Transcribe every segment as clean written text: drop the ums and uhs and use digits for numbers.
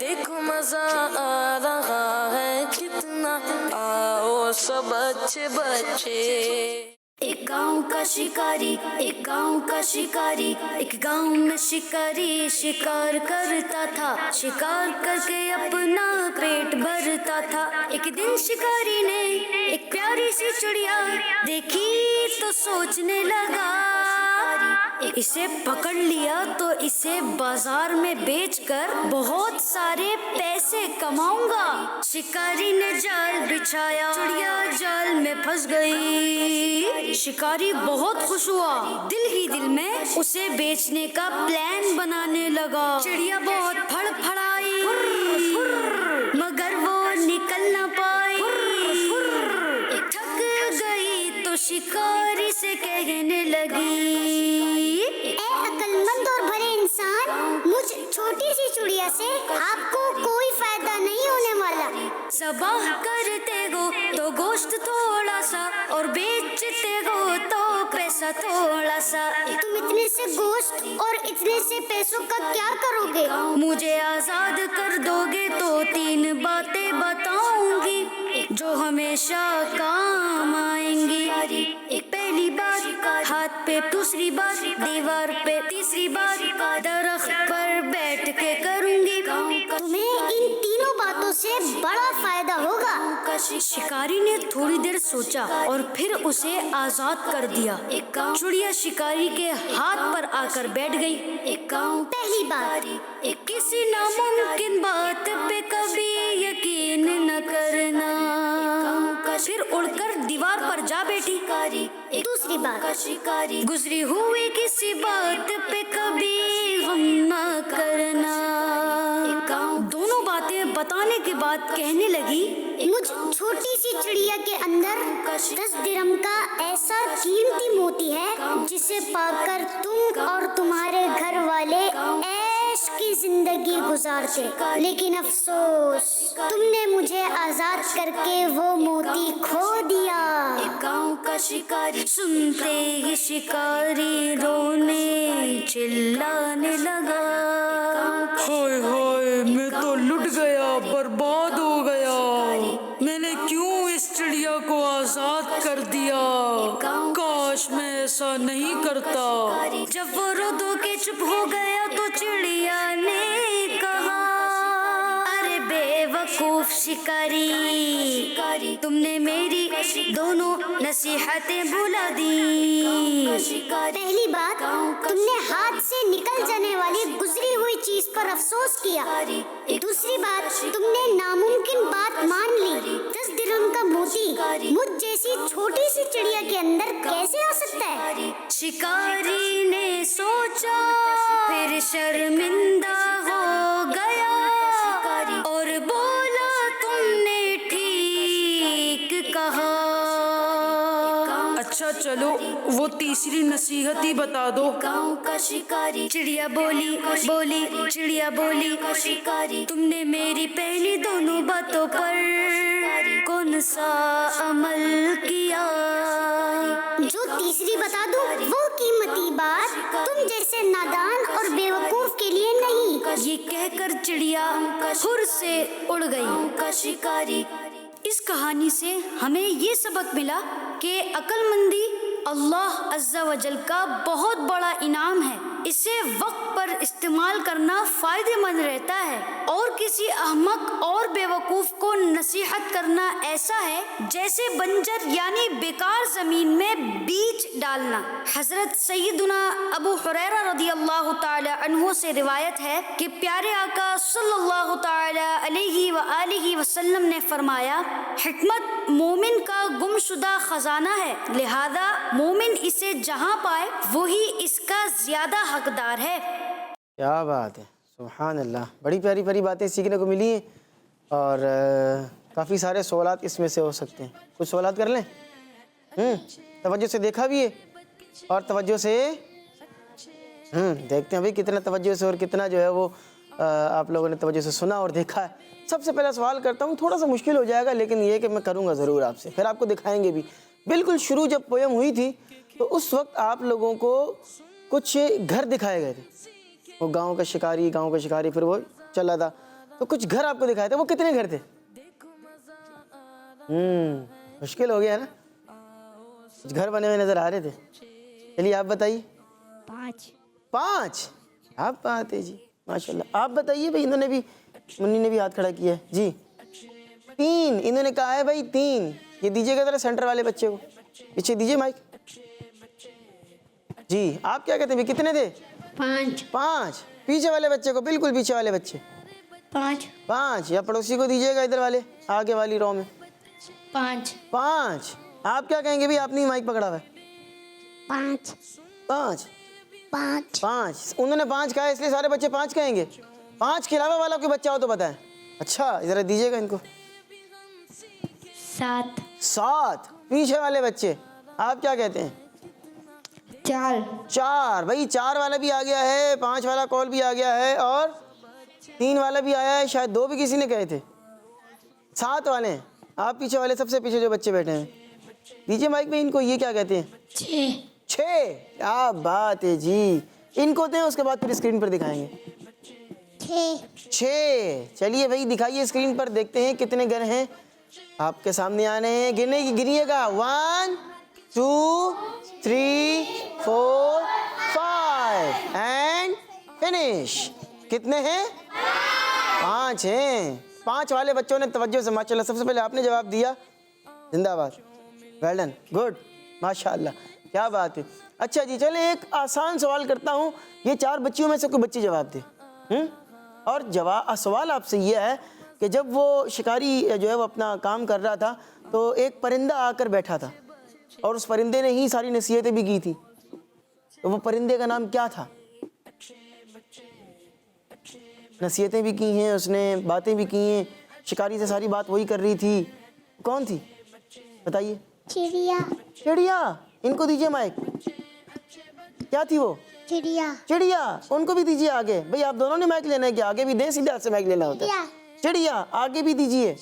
دیکھو مزہ آ رہا ہے کتنا آؤ سب اچھے بچے ایک گاؤں کا شکاری ایک گاؤں کا شکاری ایک گاؤں میں شکاری شکار کرتا تھا شکار کر کے اپنا پیٹ بھرتا تھا ایک دن شکاری نے ایک پیاری سی چڑیا دیکھی تو سوچنے لگا اسے پکڑ لیا تو اسے بازار میں بیچ کر بہت سارے پیسے کماؤں گا شکاری نے جال بچھایا چڑیا جال میں پھنس گئی شکاری بہت خوش ہوا دل ہی دل میں اسے بیچنے کا پلان بنانے لگا چڑیا بہت پھڑ پھڑائی مگر وہ نکل نہ پائی تھک گئی تو شکاری سے کہنے لگی اے عقل مند اور بھلے انسان مجھ چھوٹی سی چڑیا سے آپ کو کوئی فائدہ نہیں ہونے والا ذبح کرتے ہو تو گوشت تھوڑا سا اور بیچتے ہو تو پیسہ تھوڑا سا تم اتنے سے گوشت اور اتنے سے پیسوں کا کیا کرو گے مجھے آزاد کر دو گے تو 3 باتیں بتاؤں گی جو ہمیشہ کام آئیں گی ایک پہلی بات ہاتھ پہ دوسری بات دیوار پہ تیسری بات درخت پر بیٹھ کے کروں گی تمہیں ان تینوں باتوں سے بڑا فائدہ ہوگا شکاری نے تھوڑی دیر سوچا اور پھر اسے آزاد کر دیا چڑیا شکاری کے ہاتھ پر آ کر بیٹھ گئی پہلی بات کسی ناممکن بات پہ کبھی یقین نہ کرنا پھر اڑ کر دیوار پر جا بیٹھی دوسری بات گزری ہوئی کسی بات پہ کبھی غم نہ کرنا دونوں باتیں بتانے کے بعد کہنے لگی مجھ چھوٹی سی چڑیا کے اندر 10 درہم کا ایسا قیمتی موتی ہے جسے پا کر تم اور تمہارے گھر والے عیش کی زندگی گزارتے لیکن افسوس تم نے مجھے آزاد کر کے وہ موتی کھو دیا گاؤں کا شکاری سنتے ہی شکاری رونے چلانے لگا ہائے ہائے میں تو لٹ گیا برباد ہو گیا میں نے کیوں اس چڑیا کو آزاد کر دیا کاش میں ایسا نہیں کرتا جب وہ رو دھو کے چپ ہو گیا تو چڑیا نے کہا ارے بے وقوف شکاری تم نے میری دونوں نصیحتیں بھلا دی پہلی بات تم نے ہاتھ سے نکل جانے والی گزری ہوئی چیز پر افسوس کیا دوسری بات تم نے ناممکن بات مان لی 10 درہم کا موتی مجھ جیسی چھوٹی سی چڑیا کے اندر کیسے آ سکتا ہے شکاری نے سوچا پھر شرمندہ ہو گیا اور بولا تم نے ٹھیک کہا اچھا چلو وہ تیسری نصیحت ہی بتا دو گاؤں کا شکاری چڑیا بولی چڑیا بولی شکاری تم نے میری پہلی دونوں باتوں پر کون سا عمل کیا جو تیسری بتا دوں وہ قیمتی بات تم جیسے نادان اور بے وقوف کے لیے نہیں یہ کہہ کر چڑیا خر سے اڑ گئی شکاری اس کہانی سے ہمیں یہ سبق ملا کہ عقل مندی اللہ عز و جل کا بہت بڑا انعام ہے اسے وقت پر استعمال کرنا فائدہ مند رہتا ہے اور کسی احمق اور بے وقوف کو نصیحت کرنا ایسا ہے جیسے بنجر یعنی بیکار زمین میں بیج ڈالنا حضرت سیدنا ابو ہریرہ رضی اللہ تعالی عنہ سے روایت ہے کہ پیارے آقا صلی اللہ تعالی علیہ وآلہ وسلم نے فرمایا حکمت مومن کا گم شدہ خزانہ ہے لہذا مومن اسے جہاں پائے وہی اس کا زیادہ حقدار ہے کیا بات ہے سبحان اللہ بڑی پیاری پیاری باتیں سیکھنے کو ملی ہیں اور کافی سارے سوالات اس میں سے ہو سکتے ہیں کچھ سوالات کر لیں توجہ سے دیکھا بھی ہے اور توجہ سے دیکھتے ہیں بھائی کتنا توجہ سے اور کتنا جو ہے وہ آپ لوگوں نے توجہ سے سنا اور دیکھا ہے سب سے پہلا سوال کرتا ہوں تھوڑا سا مشکل ہو جائے گا لیکن یہ کہ میں کروں گا ضرور آپ سے پھر آپ کو دکھائیں گے بھی بالکل شروع جب پویم ہوئی تھی تو اس وقت آپ لوگوں کو کچھ گھر دکھائے گئے تھے وہ گاؤں کا شکاری پھر وہ چلا تھا تو کچھ گھر آپ کو دکھائے تھے, وہ کتنے گھر تھے؟ مشکل ہو گیا نا, کچھ گھر بنے ہوئے نظر آ رہے تھے. چلیے آپ بتائیے. 5. آپ بات ہے جی, ماشاءاللہ. آپ بتائیے بھائی, انہوں نے بھی, منی نے بھی ہاتھ کھڑا کیا ہے جی. 3 انہوں نے کہا ہے بھائی, 3. یہ دیجیے گا ذرا سینٹر والے بچے کو, پیچھے دیجیے مائک. جی آپ کیا کہتے ہیں, کتنے تھے؟ 5. پیچھے والے بچے کو, بالکل پیچھے والے بچے. 5. یا پڑوسی کو دیجیے گا, ادھر والے آگے والی رو میں. 5. آپ کیا کہیں گے بھی, آپ نے مائک پکڑا ہوا ہے. 5. انہوں نے 5 کہا ہے, اس لیے سارے بچے 5 کہیں گے. 5 کے علاوہ والا کوئی بچہ ہو تو بتائیں. اچھا ذرا دیجیے گا ان کو. 7. پیچھے والے بچے, آپ کیا کہتے ہیں؟ 4. بھائی 4 والا بھی آ گیا ہے, 5 والا کال بھی آ گیا ہے, اور 3 والا بھی آیا ہے, شاید 2 بھی کسی نے کہے تھے. 7 والے ہیں. آپ پیچھے والے, سب سے پیچھے جو بچے بیٹھے ہیں, دیجیے مائک میں ان کو. یہ کیا کہتے ہیں؟ 6. کیا بات ہے جی. ان کو دیں, اس کے بعد پھر اسکرین پر دکھائیں گے. 6. چلیے بھائی دکھائیے اسکرین پر, دیکھتے ہیں کتنے گھر ہیں آپ کے سامنے آنے ہیں. گنیے گا. 1 2 3 4 5 اینڈ فنش. کتنے ہیں؟ 5 ہیں. 5 والے بچوں نے توجہ سے ماشاءاللہ, سب سے پہلے آپ نے جواب دیا, زندہ باد, ویل ڈن, گڈ, ماشاء اللہ, کیا بات ہے. اچھا جی, چلیں ایک آسان سوال کرتا ہوں, یہ 4 بچیوں میں سے کوئی بچی جواب دے. اور سوال آپ سے یہ ہے کہ جب وہ شکاری جو ہے وہ اپنا کام کر رہا تھا, تو ایک پرندہ آ کر بیٹھا تھا, اور اس پرندے نے ہی ساری نصیحتیں بھی کی تھی. تو وہ پرندے کا نام کیا تھا؟ نصیحتیں بھی کی ہیں اس نے, باتیں بھی کی ہیں, شکاری سے ساری بات وہی کر رہی تھی. کون تھی بتائیے؟ چڑیا. ان کو دیجیے مائک. کیا تھی وہ؟ چڑیا. ان کو بھی دیجیے آگے. بھئی آپ دونوں نے مائک لینا ہے کیا؟ آگے بھی دیں, سیدھے ہاتھ سے مائک لینا ہوتا ہے. چڑیا. آگے بھی دیجیے.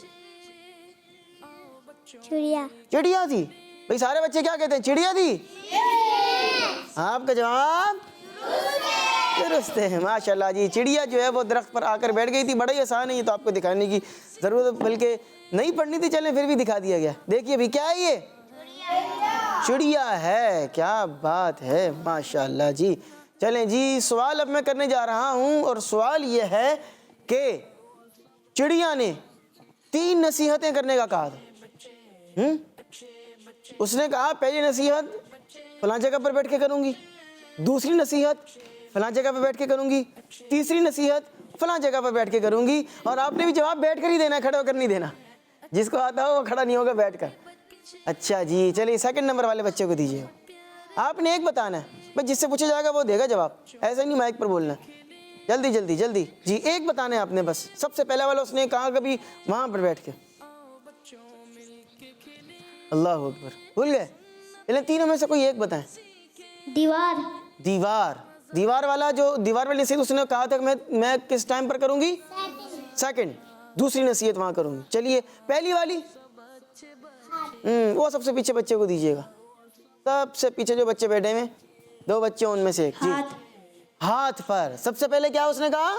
چڑیا تھی. بھئی سارے بچے کیا کہتے ہیں, چڑیا تھی؟ آپ کا جواب درست ہے, ماشاءاللہ جی. چڑیا جو ہے وہ درخت پر آ کر بیٹھ گئی تھی. بڑا ہی آسان ہے یہ تو, آپ کو دکھانے کی ضرورت بلکہ نہیں پڑھنی تھی, چلیں پھر بھی دکھا دیا گیا. دیکھیے بھی کیا ہے یہ, چڑیا ہے. کیا بات ہے, ماشاءاللہ جی. چلیں جی, سوال اب میں کرنے جا رہا ہوں, اور سوال یہ ہے کہ چڑیا نے 3 نصیحتیں کرنے کا کہا تھا. اس نے کہا پہلی نصیحت فلاں جگہ پر بیٹھ کے کروں گی, دوسری نصیحت فلاں جگہ پر بیٹھ کے کروں گی, تیسری نصیحت فلاں جگہ پر بیٹھ کے کروں گی. اور آپ نے بھی جواب بیٹھ کر ہی دینا ہے, کھڑے ہو کر نہیں دینا. جس کو آتا ہو وہ کھڑا نہیں ہوگا, بیٹھ کر. اچھا جی, چلیے سیکنڈ نمبر والے بچے کو دیجیے. آپ نے ایک بتانا ہے, بس جس سے پوچھا جائے گا وہ دے گا جواب, ایسا نہیں مائک پر بولنا. جلدی جلدی جلدی جی, ایک بتانا ہے آپ نے بس. سب سے پہلا والا اس نے کہا کبھی وہاں پر بیٹھ کے. اللہ اکبر, بھول گئے. چلیں تینوں میں سے کوئی ایک بتائیں. دیوار والا, جو دیوار والی نصیحت اس نے کہا تھا کہ میں کس ٹائم پر کروں گی؟ سیکنڈ. دوسری نصیحت وہاں کروں گی. چلیے پہلی والی, وہ سب سے پیچھے بچے کو دیجیے گا. سب سے پیچھے جو بچے بیٹھے ہیں, 2 بچے ان میں سے ایک. جی ہاتھ پر. سب سے پہلے کیا اس نے کہا؟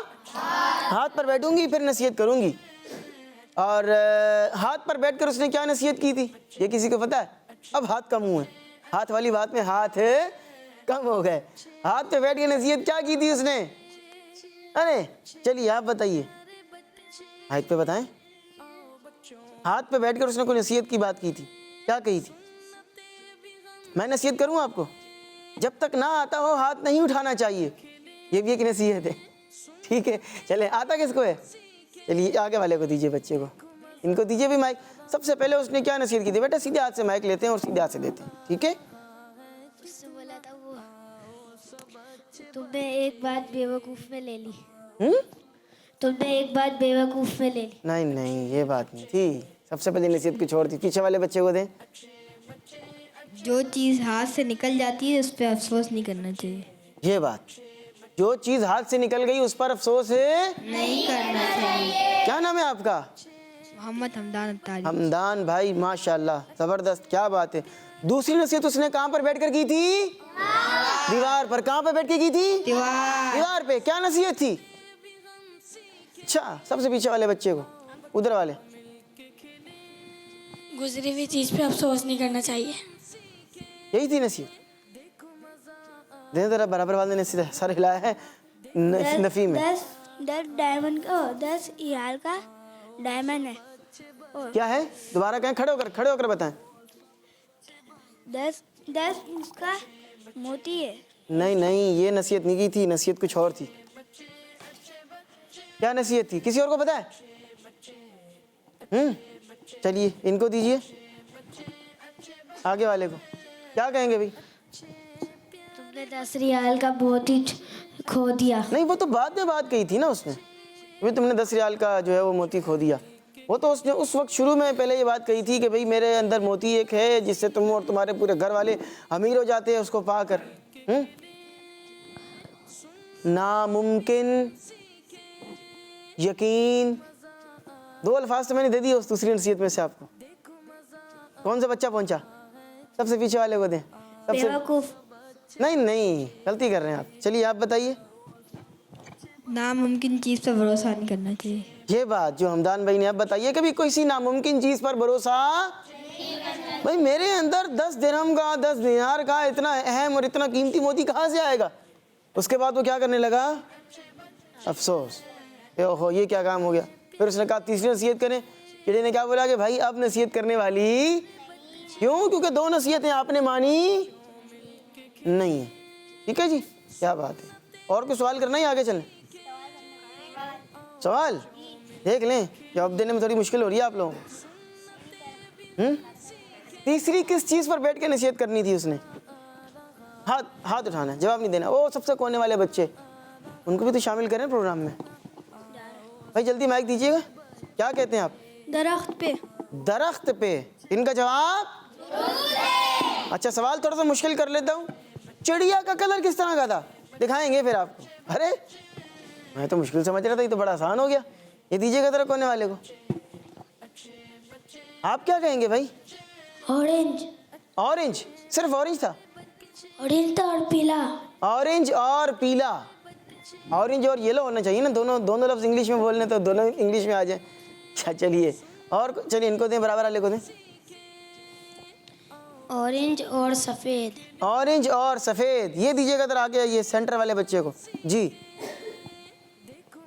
ہاتھ پر بیٹھوں گی پھر نصیحت کروں گی. اور ہاتھ پر بیٹھ کر اس نے کیا نصیحت کی تھی, یہ کسی کو پتا ہے؟ اب ہاتھ کا منہ ہے, ہاتھ والی بات میں ہاتھ کم ہو گئے. ہاتھ پہ بیٹھ کے نصیحت کیا کی تھی اس نے؟ ارے چلیے آپ بتائیے, ہاتھ پہ بتائیں. ہاتھ پہ بیٹھ کر اس نے کوئی نصیحت کی بات کی تھی, کیا کہی تھی؟ میں نصیحت کروں آپ کو, جب تک نہ آتا ہو ہاتھ نہیں اٹھانا چاہیے. یہ بھی ایک نصیحت ہے, ٹھیک ہے. چلیں آتا کس کو ہے؟ چلیے آگے والے کو دیجیے, بچے کو. ان کو دیجیے بھی مائک. سب سے پہلے اس نے کیا نصیحت کی تھی؟ بیٹا سیدھے ہاتھ سے مائک لیتے ہیں اور سیدھے ہاتھ سے دیتے ہیں, ٹھیک ہے. اس سے بولا تھا وہ, تم نے ایک بات بیوقوف میں لے لی. تم نے ایک بات بیوقوف میں لے لی. نہیں یہ بات نہیں تھی. سب سے پہلے نصیحت کو چھوڑ دی. پیچھے والے بچے کو دیں. جو چیز ہاتھ سے نکل جاتی ہے اس پہ افسوس نہیں کرنا چاہیے. یہ بات, جو چیز ہاتھ سے نکل گئی اس پر افسوس نہیں کرنا چاہیے. کیا نام ہے آپ کا؟ محمد حمدان اتاری. حمدان بھائی, ماشاءاللہ, زبردست, کیا بات ہے. دوسری نصیحت اس نے کہاں پر بیٹھ کر کی تھی؟ دیوار پر. کہاں پر بیٹھ کے کی تھی؟ دیوار پہ. کیا نصیحت تھی؟ اچھا سب سے پیچھے والے بچے کو, ادھر والے. گزری ہوئی چیز پہ افسوس نہیں کرنا چاہیے. یہی تھی نصیحت. دیکھیں ذرا برابر والے نے سر ہلایا ہے نفی میں. 10 ڈائمنڈ کا 10 ریال کا ڈائمنڈ ہے. کیا ہے دوبارہ کہیں, کھڑے ہو کر بتائیں. 10 اس کا موتی ہے. نہیں یہ نصیحت نہیں کی تھی, نصیحت کچھ اور تھی. کیا نصیحت تھی کسی اور کو پتا ہے؟ چلیے ان کو دیجئے, آگے والے کو کیا کہیں گے بھائی؟ تم نے 10 ریال کا موتی کھو دیا. نہیں وہ تو بعد میں بات کہی تھی نا اس نے, تم نے 10 ریال کا جو ہے وہ موتی کھو دیا. وہ تو اس نے اس وقت شروع میں پہلے یہ بات کہی تھی کہ بھئی میرے اندر موتی ایک ہے جس سے تم اور تمہارے پورے گھر والے امیر ہو جاتے ہیں اس کو پا کر. ناممکن, یقین, 2 الفاظ تو میں نے دے دیے اس دوسری نصیحت میں سے آپ کو. کون سا بچہ پہنچا؟ سب سے پیچھے والے کو دیں. بیوقوف. نہیں غلطی کر رہے ہیں آپ. چلیے آپ بتائیے. ناممکن چیز پہ بھروسہ نہیں کرنا چاہیے. یہ بات جو حمدان بھائی نے اب بتائیے, کبھی کسی ناممکن چیز پر بھروسہ. بھائی میرے اندر 10 درہم کا 10 دینار کا اتنا اہم اور اتنا قیمتی موتی کہاں سے آئے گا؟ اس کے بعد وہ کیا کرنے لگا؟ افسوس, اوہو یہ کیا کام ہو گیا. پھر اس نے کہا تیسری نصیحت کریں. چڑے نے کیا بولا کہ بھائی اب نصیحت کرنے والی کیوں, کیونکہ 2 نصیحتیں آپ نے مانی نہیں ہیں. ٹھیک ہے جی, کیا بات ہے. اور کوئی سوال کرنا ہے آگے چلیں؟ سوال دیکھ لیں, جواب دینے میں تھوڑی مشکل ہو رہی ہے آپ لوگوں کو. تیسری کس چیز پر بیٹھ کے نصیحت کرنی تھی اس نے؟ ہاتھ اٹھانا ہے, جواب نہیں دینا. وہ سب سے کونے والے بچے, ان کو بھی تو شامل کریں پروگرام میں. بھائی جلدی مائک دیجیے گا. کیا کہتے ہیں آپ؟ درخت پہ. درخت پہ. ان کا جواب اچھا سوال تھوڑا سا مشکل کر لیتا ہوں. چڑیا کا کلر کس طرح کا تھا؟ دکھائیں گے پھر آپ کو. ارے میں تو مشکل سمجھ رہا تھا, یہ تو بڑا آسان ہو گیا. یہ دیجیے گا ذرا کونے والے کو. آپ کیا کہیں گے بھائی؟ اورنج. اورنج, صرف اورنج تھا؟ اورنج اور پیلا. اورنج اور پیلا. اورنج اور یلو ہونا چاہیے نا, دونوں لفظ انگلش میں بولنے تو دونوں انگلش میں آ جائیں. چلیے اور چلیے ان کو دیں, برابر والے کو دیں. اورنج اور سفید. اورنج اور سفید. یہ دیجیے گا ذرا آگے, یہ سینٹر والے بچے کو. جی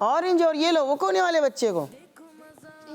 اورنج اور یلو. وہ کونے والے بچے کو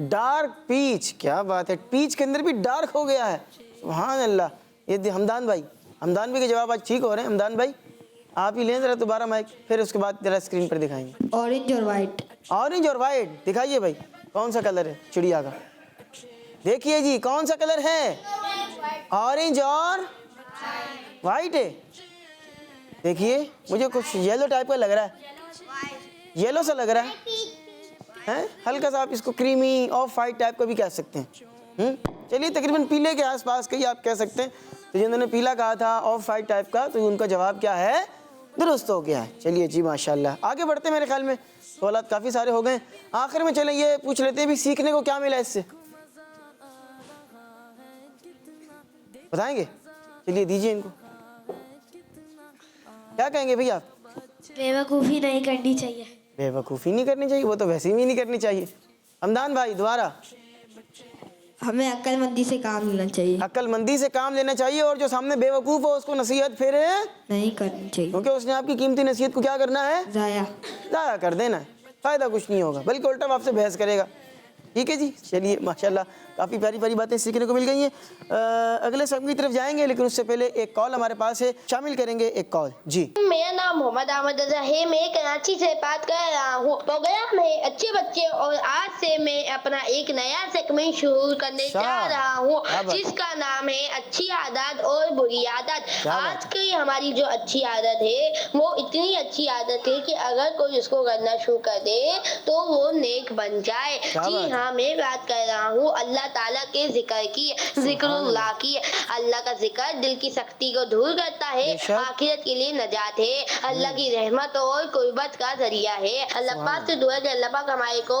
ڈارک پیچ. کیا بات ہے, پیچ کے اندر بھی ڈارک ہو گیا ہے. سبحان اللہ. یہ حمدان بھائی کے جواب آج ٹھیک ہو رہے ہیں. حمدان بھائی آپ ہی لیں ذرا دوبارہ مائک, پھر اس کے بعد ذرا اسکرین پر دکھائیں گے. اورنج اور وائٹ. اورنج اور وائٹ. دکھائیے بھائی کون سا کلر ہے چڑیا کا. دیکھیے جی کون سا کلر ہے؟ اورنج اور وائٹ ہے. دیکھیے مجھے کچھ یلو ٹائپ کا لگ رہا ہے, یلو سا لگ رہا ہے, ہلکا سا آپ اس کو کریمی آف وائٹ ٹائپ کا بھی کہہ سکتے ہیں. چلیے تقریباً پیلے کے آس پاس کہیں آپ کہہ سکتے ہیں. تو جنہوں نے پیلا کہا تھا آف وائٹ ٹائپ کا, تو ان کا جواب کیا ہے؟ درست ہو گیا ہے. چلیے جی ماشاءاللہ آگے بڑھتے ہیں. میرے خیال میں سوالات کافی سارے ہو گئے. آخر میں چلیں یہ پوچھ لیتے ہیں بھی سیکھنے کو کیا ملا اس سے, بتائیں گے؟ چلیے دیجیے ان کو. کیا کہیں گے بھئی آپ؟ بیوقوفی نہیں کرنی چاہیے. بے وقوفی نہیں کرنی چاہیے, وہ تو ویسے بھی نہیں کرنی چاہیے. حمدان بھائی دوبارہ. ہمیں عقل مندی سے کام لینا چاہیے. عقل مندی سے کام لینا چاہیے, اور جو سامنے بے وقوف ہو اس کو نصیحت پھر نہیں کرنی چاہیے, کیونکہ اس نے آپ کی قیمتی نصیحت کو کیا کرنا ہے؟ ضائع کر دینا ہے. فائدہ کچھ نہیں ہوگا, بلکہ الٹا آپ سے بحث کرے گا. ٹھیک ہے جی. چلیے ماشاءاللہ کافی پیاری پیاری باتیں سیکھنے کو مل گئی ہیں. اگلے سب کی طرف جائیں گے, لیکن اس سے پہلے ایک کال ہمارے پاس ہے, شامل کریں گے ایک کال. جی میرا نام محمد احمد رضا ہے, میں کراچی سے بات کر رہا ہوں. پروگرام ہے اچھے بچے, اور آج سے میں اپنا ایک نیا سیگمنٹ شروع کرنے جا رہا ہوں جس کا نام ہے اچھی عادت اور بری عادت. آج کی ہماری جو اچھی عادت ہے وہ اتنی اچھی عادت ہے کہ اگر کوئی اس کو کرنا شروع کر دے تو وہ نیک بن جائے. جی ہاں, میں بات کر رہا ہوں اللہ تعالیٰ کے ذکر کی, ذکر اللہ کی. اللہ کا ذکر دل کی سختی کو دور کرتا ہے, آخرت کے لیے نجات ہے, اللہ کی رحمت اور قربت کا ذریعہ ہے. اللہ پاک سے دعا کہ اللہ پاک ہمارے کو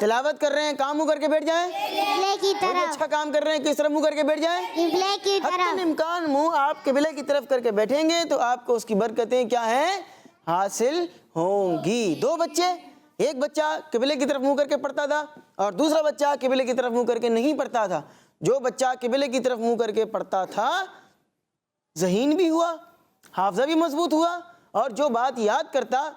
تلاوت کر رہے ہیں کام منہ کر کے بیٹھ جائیں. قبلے کی کوئی طرف. اچھا کام کر رہے ہیں کس طرف منہ کر کے بیٹھ جائیں. قبلے کی حتی طرف. الامکان منہ آپ قبلے کی طرف کر کے بیٹھیں گے تو آپ کو اس کی برکتیں کیا ہیں حاصل ہوں گی. 2 بچے, ایک بچہ قبلے کی طرف منہ کر کے پڑھتا تھا اور دوسرا بچہ قبلے کی طرف منہ کر کے نہیں پڑھتا تھا. جو بچہ قبلے کی طرف منہ کر کے پڑھتا تھا ذہین بھی ہوا, حافظہ بھی مضبوط ہوا, اور جو بات یاد کرتا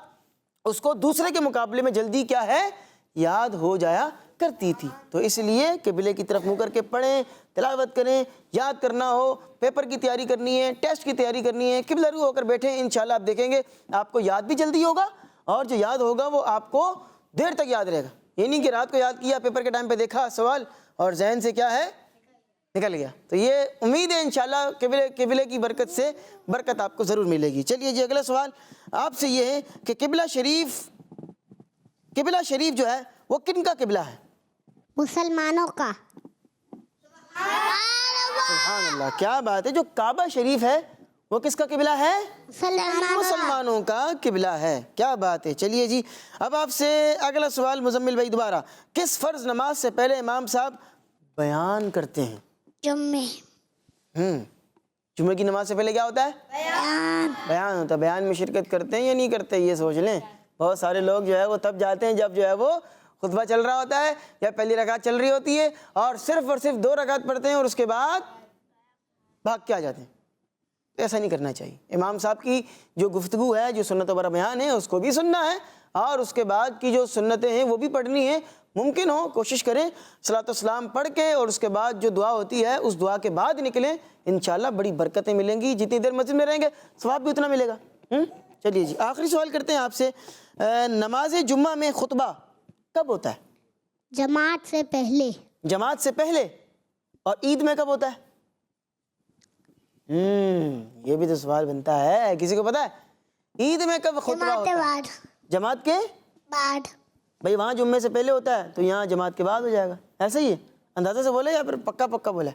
اس کو دوسرے کے مقابلے میں جلدی کیا ہے یاد ہو جایا کرتی تھی. تو اس لیے قبلے کی طرف منہ کر کے پڑھیں, تلاوت کریں, یاد کرنا ہو, پیپر کی تیاری کرنی ہے, ٹیسٹ کی تیاری کرنی ہے, قبلہ رو ہو کر بیٹھیں. انشاءاللہ آپ دیکھیں گے آپ کو یاد بھی جلدی ہوگا اور جو یاد ہوگا وہ آپ کو دیر تک یاد رہے گا. یہ نہیں کہ رات کو یاد کیا, پیپر کے ٹائم پہ دیکھا سوال اور ذہن سے کیا ہے نکل گیا. تو یہ امید ہے انشاءاللہ قبلے کی برکت سے برکت آپ کو ضرور ملے گی. چلیے جی اگلا سوال آپ سے یہ ہے کہ قبلہ شریف جو ہے وہ کن کا قبلہ ہے؟ مسلمانوں کا. سبحان اللہ, کیا بات ہے. جو کعبہ شریف ہے وہ کس کا قبلہ ہے؟ مسلمانوں کا قبلہ ہے. کیا بات ہے. چلیے جی اب آپ سے اگلا سوال مزمل بھائی دوبارہ, کس فرض نماز سے پہلے امام صاحب بیان کرتے ہیں؟ جمعے. جمعے کی نماز سے پہلے کیا ہوتا ہے؟ بیان ہوتا ہے. بیان میں شرکت کرتے ہیں یا نہیں کرتے یہ سوچ لیں. بہت سارے لوگ جو ہے وہ تب جاتے ہیں جب جو ہے وہ خطبہ چل رہا ہوتا ہے یا پہلی رکعت چل رہی ہوتی ہے اور صرف 2 رکعت پڑھتے ہیں اور اس کے بعد بھاگ کے آ جاتے ہیں. ایسا نہیں کرنا چاہیے. امام صاحب کی جو گفتگو ہے, جو سنت و بیان ہے, اس کو بھی سننا ہے اور اس کے بعد کی جو سنتیں ہیں وہ بھی پڑھنی ہیں. ممکن ہو کوشش کریں صلاۃ والسلام پڑھ کے اور اس کے بعد جو دعا ہوتی ہے اس دعا کے بعد نکلیں. انشاءاللہ بڑی برکتیں ملیں گی. جتنی دیر مسجد میں رہیں گے ثواب بھی اتنا ملے گا. چلیے جی آخری سوال کرتے ہیں آپ سے, نماز جمعہ میں خطبہ کب ہوتا ہے؟ جماعت سے پہلے. جماعت سے پہلے. اور عید میں کب ہوتا ہے؟ یہ بھی تو سوال بنتا ہے, کسی کو پتا ہے عید میں کب خطبہ ہوتا ہے؟ جماعت کے بعد. بھائی وہاں جمعے سے پہلے ہوتا ہے تو یہاں جماعت کے بعد ہو جائے گا. ایسا ہی ہے اندازہ سے بولے یا پھر پکا بولے؟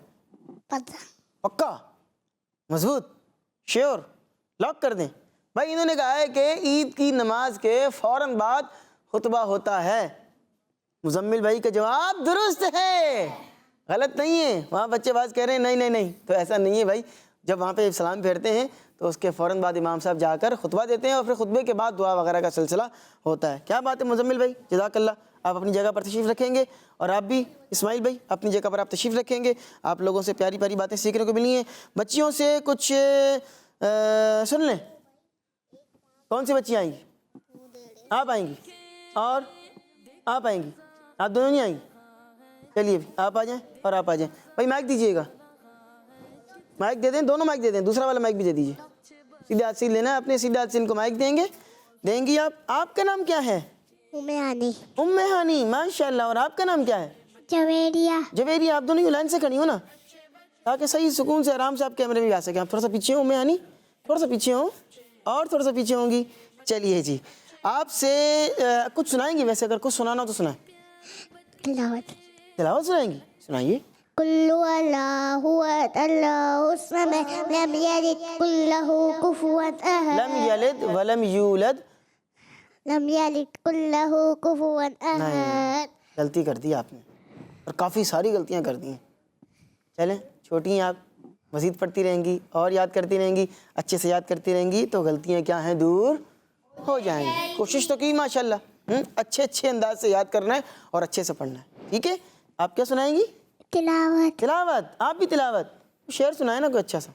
پکا مضبوط شیور لاک کر دیں. بھائی انہوں نے کہا ہے کہ عید کی نماز کے فوراً بعد خطبہ ہوتا ہے. مزمل بھائی کا جواب درست ہے, غلط نہیں ہے. وہاں بچے باز کہہ رہے ہیں نہیں. تو ایسا نہیں ہے بھائی. جب وہاں پہ سلام پھیرتے ہیں تو اس کے فوراً بعد امام صاحب جا کر خطبہ دیتے ہیں اور پھر خطبے کے بعد دعا وغیرہ کا سلسلہ ہوتا ہے. کیا بات ہے مزمل بھائی, جزاک اللہ. آپ اپنی جگہ پر تشریف رکھیں گے اور آپ بھی اسماعیل بھائی اپنی جگہ پر آپ تشریف رکھیں گے. آپ لوگوں سے پیاری پیاری باتیں سیکھنے کو ملی ہیں. بچیوں سے کچھ سن لیں. کون سی بچی آئیں گی؟ آپ آئیں گی اور آپ آئیں گی, آپ دونوں نہیں آئیں گی. چلیے آپ آ جائیں اور آپ آ جائیں. بھائی مائک دیجیے گا, مائک دے دیں, دونوں مائک دے دیں, دوسرا والا مائک بھی دے دیجیے. سیدھے ہاتھ سے لینا ہے اپنے, سیدھے ہاتھ سے ان کو مائک دیں گی آپ. آپ کا نام کیا ہے؟ ام ہانی. ماشاء اللہ. اور آپ کا نام کیا ہے؟ جویریہ. آپ دونوں لائن سے کھڑی ہو نا تاکہ صحیح سکون سے آرام سے آپ کیمرے میں بھی آ سکیں. آپ تھوڑا سا پیچھے ہوں ام ہانی, تھوڑا سا پیچھے ہوں اور تھوڑا سا پیچھے ہوں گی. چلیے جی آپ سے کچھ سنائیں گی, ویسے اگر کچھ سنانا ہو تو سنائیں. تلاوت سنائیں گی, سنائیے. قل اللہ اللہ الصمد لم یلد قل لہ کفوا احد. لم یلد ولم یولد. لم یلد قل لہ کفوا نہیں, احد. غلطی کر دی آپ نے اور کافی ساری غلطیاں کر دی ہیں. چلیں چھوٹی ہیں آپ, مزید پڑھتی رہیں گی اور یاد کرتی رہیں گی, اچھے سے یاد کرتی رہیں گی تو غلطیاں کیا ہیں دور ہو جائیں گی. کوشش تو کی ماشاءاللہ, اچھے انداز سے یاد کرنا ہے اور اچھے سے پڑھنا ہے. ٹھیک ہے, آپ کیا سنائیں گی؟ تلاوت. آپ بھی تلاوت, شعر سنائیں نا کوئی اچھا سا.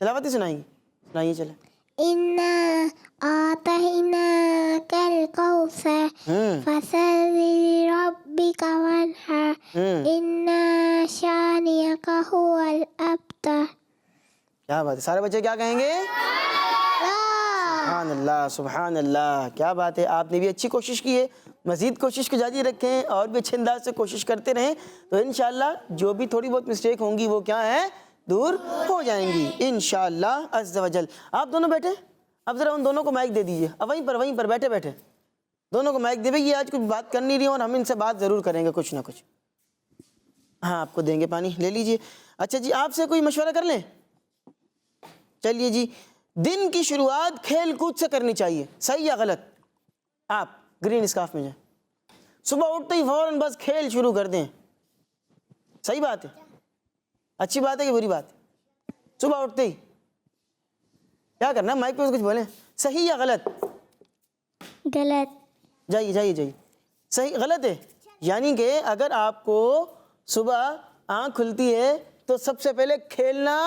تلاوت ہی سنائیں گی, سنائیے. چلیں. اِنَّا أَعْطَيْنَاكَ الْكَوْثَرَ فَصَلِّ لِرَبِّكَ وَانْحَرْ إِنَّ شَانِئَكَ هُوَ الْأَبْتَرُ. کیا بات ہے, سارے بچے کیا کہیں گے؟ سبحان اللہ, سبحان اللہ. کیا بات ہے, آپ نے بھی اچھی کوشش کی ہے. مزید کوشش کو جاری رکھیں اور بھی اچھے انداز سے کوشش کرتے رہیں تو انشاءاللہ جو بھی تھوڑی بہت مسٹیک ہوں گی وہ کیا ہے دور ہو جائیں گی انشاءاللہ عز و جل. آپ دونوں بیٹھے, اب ذرا ان دونوں کو مائک دے دیجئے. اب وہیں پر بیٹھے دونوں کو مائک دے. بھئی یہ آج کچھ بات کر نہیں رہی اور ہم ان سے بات ضرور کریں گے کچھ نہ کچھ. ہاں آپ کو دیں گے پانی, لے لیجئے. اچھا جی آپ سے کوئی مشورہ کر لیں. چلیے جی, دن کی شروعات کھیل کود سے کرنی چاہیے, صحیح یا غلط؟ آپ گرین اسکارف میں جائیں. صبح اٹھتے ہی فوراً بس کھیل شروع کر دیں. صحیح بات ہے؟ اچھی بات ہے کہ بری بات ہے؟ صبح اٹھتے ہی کیا کرنا ہے؟ مائک پہ کچھ بولیں. صحیح یا غلط؟ غلط. جائیے. صحیح غلط ہے. یعنی کہ اگر آپ کو صبح آنکھ کھلتی ہے تو سب سے پہلے کھیلنا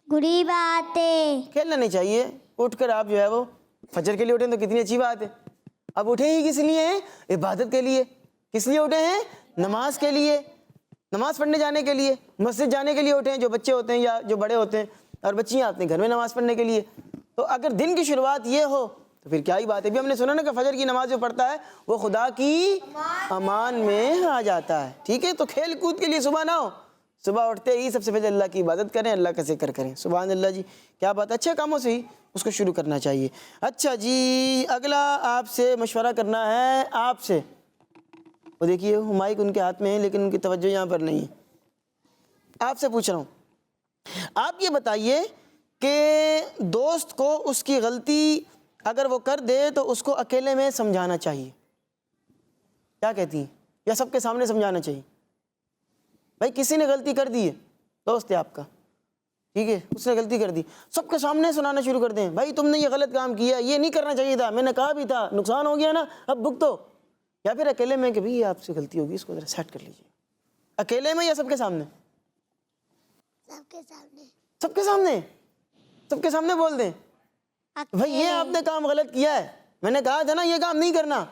بری بات ہے. کھیلنا نہیں چاہیے. اٹھ کر آپ جو ہے وہ فجر کے لیے اٹھیں تو کتنی اچھی بات ہے. اب اٹھے ہی کس لیے ہیں؟ عبادت کے لیے. کس لیے اٹھے ہیں؟ نماز کے لیے, نماز پڑھنے جانے کے لیے, مسجد جانے کے لیے اٹھے ہیں جو بچے ہوتے ہیں یا جو بڑے ہوتے ہیں, اور بچیاں اپنے گھر میں نماز پڑھنے کے لیے. تو اگر دن کی شروعات یہ ہو تو پھر کیا ہی بات ہے. بھی ہم نے سنا نا کہ فجر کی نماز جو پڑھتا ہے وہ خدا کی امان میں آ جاتا ہے. ٹھیک ہے, تو کھیل کود کے لیے صبح نہ ہو. صبح اٹھتے ہی سب سے پہلے اللہ کی عبادت کریں, اللہ کا ذکر کریں. سبحان اللہ جی, کیا بات ہے. اچھے کاموں سے ہی اس کو شروع کرنا چاہیے. اچھا جی, اگلا آپ سے مشورہ کرنا ہے. آپ سے وہ دیکھیے مائک ان کے ہاتھ میں ہے لیکن ان کی توجہ یہاں پر نہیں ہے. آپ سے پوچھ رہا ہوں, آپ یہ بتائیے کہ دوست کو اس کی غلطی اگر وہ کر دے تو اس کو اکیلے میں سمجھانا چاہیے, کیا کہتی ہیں, یا سب کے سامنے سمجھانا چاہیے؟ بھائی کسی نے غلطی کر دی ہے, دوست ہے آپ کا, ٹھیک ہے, اس نے غلطی کر دی, سب کے سامنے سنانا شروع کر دیں, بھائی تم نے یہ غلط کام کیا, یہ نہیں کرنا چاہیے تھا, میں نے کہا بھی تھا, نقصان ہو گیا نا, اب بھگتو. یا پھر اکیلے میں کہ بھئی آپ سے غلطی ہوگی, اس کو ذرا سیٹ کر لیجیے. اکیلے میں یا سب کے سامنے؟ سب کے سامنے. سب کے سامنے. سب کے سامنے بول دیں بھئی یہ آپ نے کام غلط کیا ہے, میں نے کہا تھا نا یہ کام نہیں کرنا,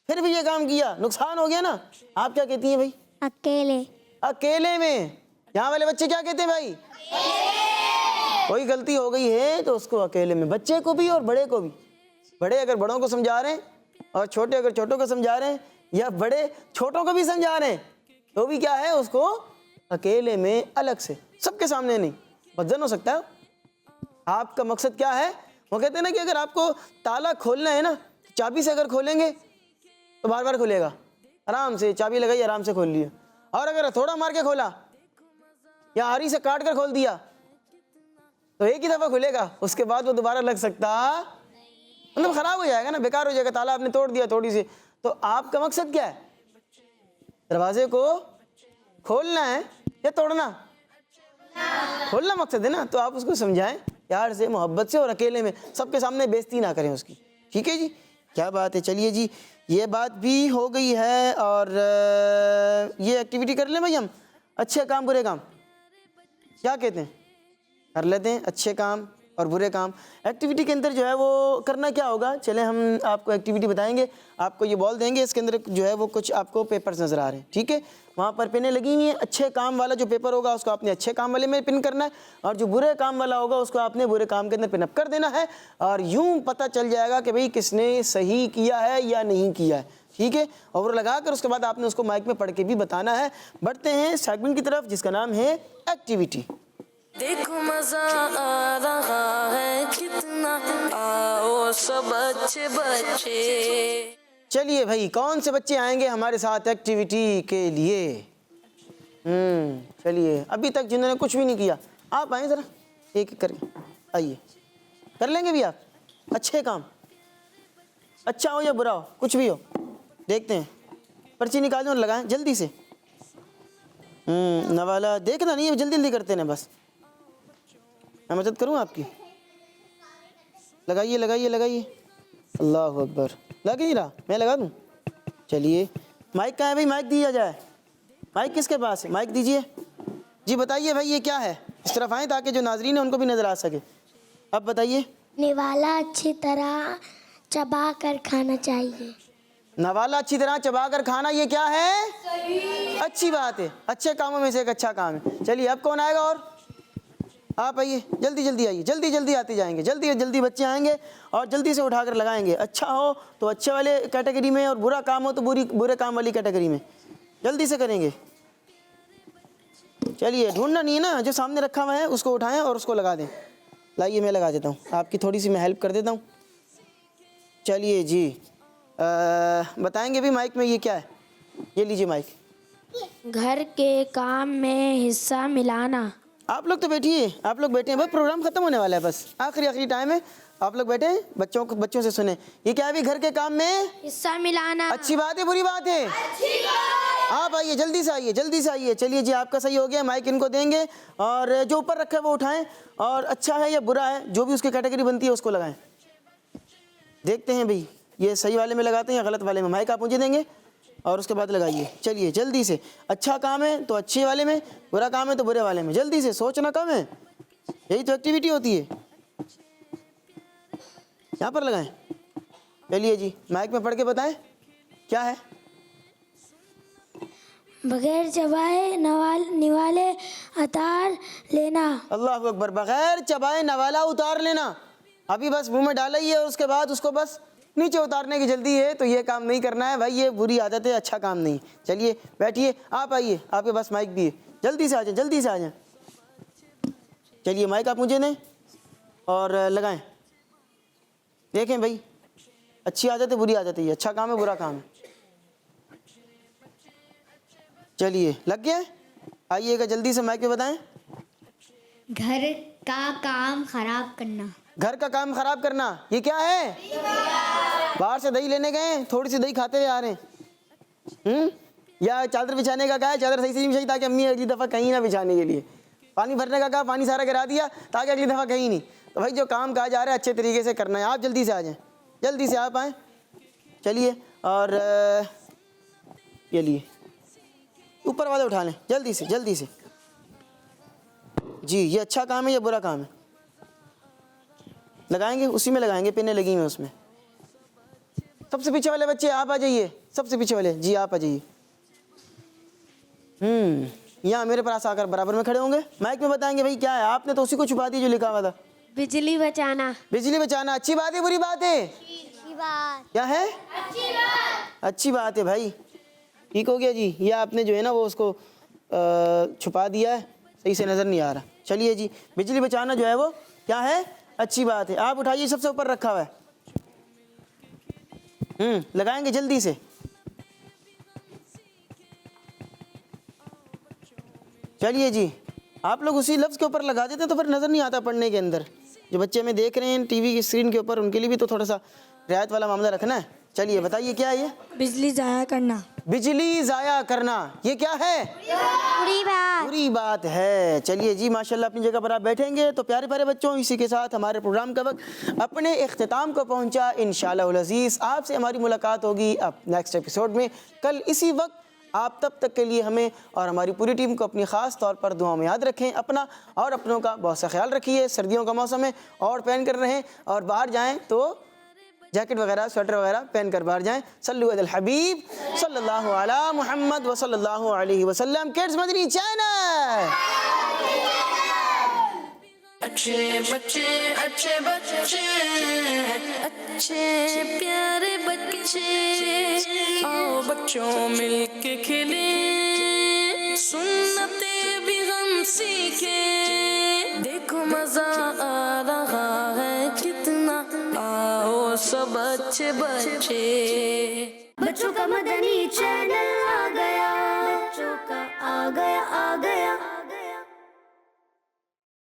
پھر بھی یہ کام کیا, نقصان ہو گیا نا. آپ کیا کہتی ہیں بھائی؟ اکیلے. اکیلے میں. یہاں والے بچے کیا کہتے ہیں بھائی؟ کوئی غلطی ہو گئی ہے تو اس کو اکیلے میں, بچے کو بھی اور بڑے کو بھی. بڑے اگر بڑوں کو سمجھا رہے ہیں اور چھوٹے اگر چھوٹوں کو سمجھا رہے ہیں, یا بڑے چھوٹوں کو بھی سمجھا رہے ہیں, تو بھی کیا ہے, اس کو اکیلے میں الگ سے, سب کے سامنے نہیں. بدزن ہو سکتا ہے. آپ کا مقصد کیا ہے؟ وہ کہتے ہیں نا کہ اگر آپ کو تالا کھولنا ہے نا, چابی سے اگر کھولیں گے تو بار بار کھلے گا. آرام سے چابی لگائی, آرام سے کھول لیا. اور اگر تھوڑا مار کے کھولا یا آری سے کاٹ کر کھول دیا تو ایک ہی دفعہ کھلے گا, اس کے بعد وہ دوبارہ لگ سکتا, مطلب خراب ہو جائے گا نا, بیکار ہو جائے گا. تالا آپ نے توڑ دیا تھوڑی سی. تو آپ کا مقصد کیا ہے؟ دروازے کو کھولنا ہے یا توڑنا؟ کھولنا مقصد ہے نا. تو آپ اس کو سمجھائیں پیار سے, محبت سے, اور اکیلے میں, سب کے سامنے بےزتی نہ کریں اس کی. ٹھیک ہے جی, کیا بات ہے. چلیے جی, یہ بات بھی ہو گئی ہے. اور یہ ایکٹیویٹی کر لیں بھائی ہم, اچھے کام برے کام, کیا کہتے ہیں؟ کر لیتے ہیں اچھے کام اور برے کام. ایکٹیویٹی کے اندر جو ہے وہ کرنا کیا ہوگا, چلیں ہم آپ کو ایکٹیویٹی بتائیں گے. آپ کو یہ بال دیں گے, اس کے اندر جو ہے وہ کچھ آپ کو پیپرز نظر آ رہے ہیں. ٹھیک ہے, وہاں پر پینیں لگی ہوئی ہیں. اچھے کام والا جو پیپر ہوگا اس کو آپ نے اچھے کام والے میں پن کرنا ہے, اور جو برے کام والا ہوگا اس کو آپ نے برے کام کے اندر پن اپ کر دینا ہے. اور یوں پتہ چل جائے گا کہ بھئی کس نے صحیح کیا ہے یا نہیں کیا ہے. ٹھیک ہے, اور لگا کر اس کے بعد آپ نے اس کو مائک میں پڑھ کے بھی بتانا ہے. بڑھتے ہیں سیگمنٹ کی طرف جس کا نام ہے ایکٹیویٹی. دیکھو مزہ آ رہا ہے کتنا, آؤ سب اچھے بچے. چلیے بھائی, کون سے بچے آئیں گے ہمارے ساتھ ایکٹیویٹی کے لیے؟ چلیے, ابھی تک جنہوں نے کچھ بھی نہیں کیا آپ آئیں ذرا, ایک ایک کر کے آئیے. کر لیں گے بھی آپ اچھے کام, اچھا ہو یا برا ہو, کچھ بھی ہو, دیکھتے ہیں. پرچی نکالیں اور لگائیں جلدی سے. نوالا دیکھنا نہیں ہے, جلدی جلدی کرتے ہیں بس. میں مدد کروں آپ کی؟ لگائیے لگائیے لگائیے. اللہ اکبر, لگ نہیں رہا, میں لگا دوں. چلیے, مائک کہاں ہے بھائی, مائک دیا جائے. مائک کس کے پاس ہے, مائک دیجئے. جی بتائیے بھائی یہ کیا ہے, اس طرف آئیں تاکہ جو ناظرین ہیں ان کو بھی نظر آ سکے. اب بتائیے. نوالا اچھی طرح چبا کر کھانا چاہیے. نوالا اچھی طرح چبا کر کھانا, یہ کیا ہے؟ اچھی بات ہے, اچھے کاموں میں سے ایک اچھا کام ہے. چلیے اب کون آئے گا, اور آپ آئیے, جلدی جلدی آئیے, جلدی جلدی آتے جائیں گے, جلدی جلدی بچے آئیں گے اور جلدی سے اٹھا کر لگائیں گے. اچھا ہو تو اچھے والے کیٹیگری میں, اور برا کام ہو تو برے کام والی کیٹیگری میں. جلدی سے کریں گے. چلیے, ڈھونڈنا نہیں ہے نا, جو سامنے رکھا ہوا ہے اس کو اٹھائیں اور اس کو لگا دیں. لائیے میں لگا دیتا ہوں, آپ کی تھوڑی سی میں ہیلپ کر دیتا ہوں. چلیے جی, بتائیں گے بھی مائک میں یہ کیا ہے. یہ لیجیے مائک. گھر کے کام میں حصہ ملانا. آپ لوگ تو بیٹھیے, آپ لوگ بیٹھے ہیں, بس پروگرام ختم ہونے والا ہے, بس آخری ٹائم ہے. آپ لوگ بیٹھے بچوں سے سنیں. یہ کیا ہے بھی گھر کے کام میں حصہ ملانا. اچھی بات ہے بری بات ہے؟ آپ آئیے جلدی سے آئیے. چلیے جی آپ کا صحیح ہو گیا. مائک ان کو دیں گے اور جو اوپر رکھا ہے وہ اٹھائیں اور اچھا ہے یا برا ہے جو بھی اس کی کیٹیگری بنتی ہے اس کو لگائیں. دیکھتے ہیں بھئی یہ صحیح والے میں لگاتے ہیں یا غلط والے میں. مائک آپ مجھے دیں گے اور اس کے بعد لگائیے. چلیے جلدی سے. اچھا کام ہے تو اچھے والے میں, برا کام ہے تو برے والے میں. جلدی سے, سوچنا کم ہے, یہی تو ایکٹیویٹی ہوتی ہے. یہاں پر لگائیں. چلیے جی مائک میں پڑھ کے بتائیں کیا ہے. بغیر چبائے نوالے اتار لینا. اللہ اکبر. بغیر چبائے نوالا اتار لینا. ابھی بس منہ میں ڈالا ہی ہے اور اس کے بعد اس کو بس نیچے اتارنے کی جلدی ہے, تو یہ کام نہیں کرنا ہے بھائی, یہ بری عادت ہے, اچھا کام نہیں. چلیے بیٹھیے. آپ آئیے, آپ کے پاس مائک بھی ہے. جلدی سے آ جائیں. چلیے مائک آپ مجھے دیں اور لگائیں. دیکھیں بھائی اچھی عادت ہے بری عادت ہے, یہ اچھا کام ہے برا کام ہے. چلیے لگ گیا. آئیے گا جلدی سے مائک پہ بتائیں. گھر کا کام خراب کرنا. گھر کا کام خراب کرنا یہ کیا ہے؟ باہر سے دہی لینے گئے, تھوڑی سی دہی کھاتے ہوئے آ رہے ہیں, یا چادر بچھانے کا کہا ہے, چادر صحیح سے نہیں بچھائی تاکہ امی اگلی دفعہ کہیں نہ بچھانے کے لیے. پانی بھرنے کا کہا, پانی سارا گرا دیا تاکہ اگلی دفعہ کہیں نہیں. تو بھائی جو کام کہا جا رہا ہے اچھے طریقے سے کرنا ہے. آپ جلدی سے آ جائیں, جلدی سے آپ آئیں. چلیے اور یہ لیے اوپر والے اٹھا لیں جلدی سے. جی یہ اچھا کام ہے یا برا کام ہے؟ لگائیں گے, اسی میں لگائیں گے, پینیں لگی ہوئی ہیں اس میں. سب سے پیچھے والے بچے آپ آ جائیے. سب سے پیچھے والے جی آپ آ جائیے. یہاں میرے پاس آ کر برابر میں کھڑے ہوں گے. مائک میں بتائیں گے بھائی کیا ہے. آپ نے تو اسی کو چھپا دی جو لکھا ہوا تھا. بجلی بچانا. بجلی بچانا اچھی بات ہے بری بات ہے؟ کیا ہے؟ اچھی بات ہے بھائی. ٹھیک ہو گیا جی. یہ آپ نے جو ہے نا وہ اس کو چھپا دیا ہے, صحیح سے نظر نہیں آ رہا. چلیے جی بجلی بچانا جو ہے وہ کیا ہے؟ اچھی بات ہے. آپ اٹھائیے, سب سے اوپر رکھا ہوا ہے. لگائیں گے جلدی سے. چلیے جی آپ لوگ اسی لفظ کے اوپر لگا دیتے تو پھر نظر نہیں آتا پڑھنے کے اندر. جو بچے ہمیں دیکھ رہے ہیں ٹی وی کی اسکرین کے اوپر, ان کے لیے بھی تو تھوڑا سا رعایت والا معاملہ رکھنا ہے. چلیے بتائیے کیا ہے یہ؟ بجلی ضائع کرنا. بجلی ضائع کرنا یہ کیا ہے؟ بری بات ہے. چلیے جی ماشاءاللہ اپنی جگہ پر آپ بیٹھیں گے. تو پیارے پیارے بچوں, اسی کے ساتھ ہمارے پروگرام کا وقت اپنے اختتام کو پہنچا. انشاءاللہ العزیز آپ سے ہماری ملاقات ہوگی اب نیکسٹ ایپیسوڈ میں کل اسی وقت. آپ تب تک کے لیے ہمیں اور ہماری پوری ٹیم کو اپنی خاص طور پر دعاؤں میں یاد رکھیں. اپنا اور اپنوں کا بہت سا خیال رکھیے. سردیوں کا موسم ہے اور پہن کر رہیں, اور باہر جائیں تو جیکٹ وغیرہ سویٹر وغیرہ پہن کر باہر جائیں. صلو علی الحبیب صلی اللہ علی محمد و صلی اللہ علیہ وسلم. کڈز مدنی چینل. اچھے بچے اچھے پیارے بچے, آؤ بچوں مل کے کھلیں, سنتے بھی ہم سیکھیں. دیکھو مزہ آ رہا ہے کتنا, آؤ سب اچھے بچے. بچوں کا مدنی چینل.